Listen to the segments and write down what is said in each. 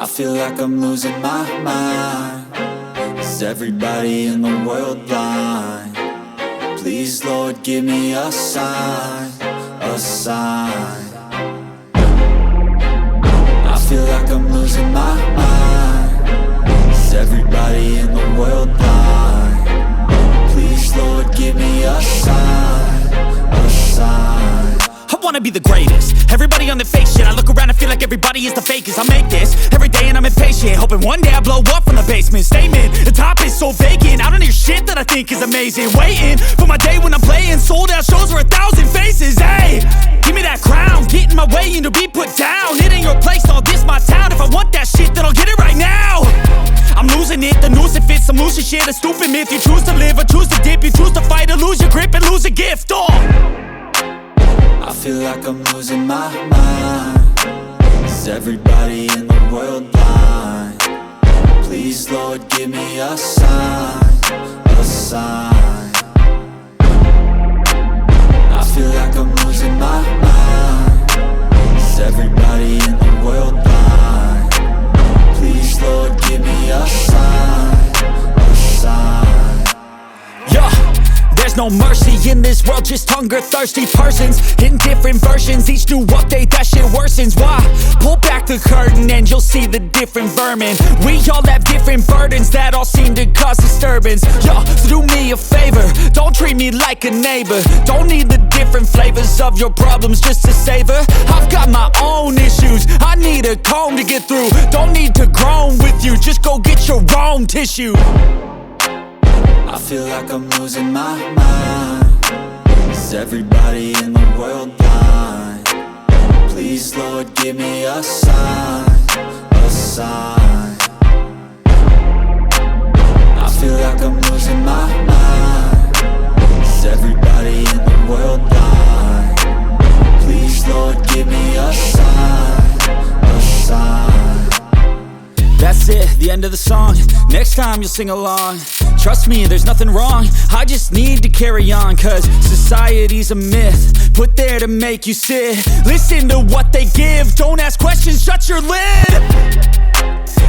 I feel like I'm losing my mind. Is everybody in the world blind? Please, Lord, give me a sign, a sign. I feel like I'm losing my mind. Is everybody in the world blind? Please, Lord, give me a sign, a sign. I wanna be the greatest. Everybody on the fake shit. I look around and feel like everybody is the fakest. I make this every day and I'm impatient, hoping one day I blow up from the basement. Statement, the top is so vacant. I don't hear shit that I think is amazing. Waiting for my day when I'm playing sold out shows for 1,000 faces. Hey, give me that crown, get in my way and to be put down. It ain't your place, all this my town. If I want that shit, then I'll get it right now. I'm losing it, the noose it fits. I'm losing shit, a stupid myth. You choose to live or choose to dip. You choose to fight or lose your grip and lose a gift. I feel like I'm losing my mind. Is everybody in the world blind? Please, Lord, give me a sign, a sign. I feel like I'm losing my mind. Is everybody in the world blind? Please, Lord, give me a sign, a sign. Yeah. There's no mercy in this world, just hunger-thirsty persons in different versions. Each new update, that shit worsens. Why? Pull back the curtain and you'll see the different vermin. We all have different burdens that all seem to cause disturbance. Yo, so do me a favor, don't treat me like a neighbor. Don't need the different flavors of your problems just to savor. I've got my own issues, I need a comb to get through. Don't need to groan with you, just go get your own tissue. I feel like I'm losing my mind. Is everybody in the world blind? Please, Lord, give me a sign, a sign. I feel like I'm losing my mind. Is everybody in the world blind? Please, Lord, give me a sign, a sign. That's it, the end of the song. Next time you'll sing along. Trust me, there's nothing wrong. I just need to carry on, cause society's a myth put there to make you sit. Listen to what they give. Don't ask questions, shut your lid.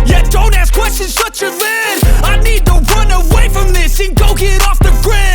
Yeah, don't ask questions, shut your lid. I need to run away from this and go get off the grid.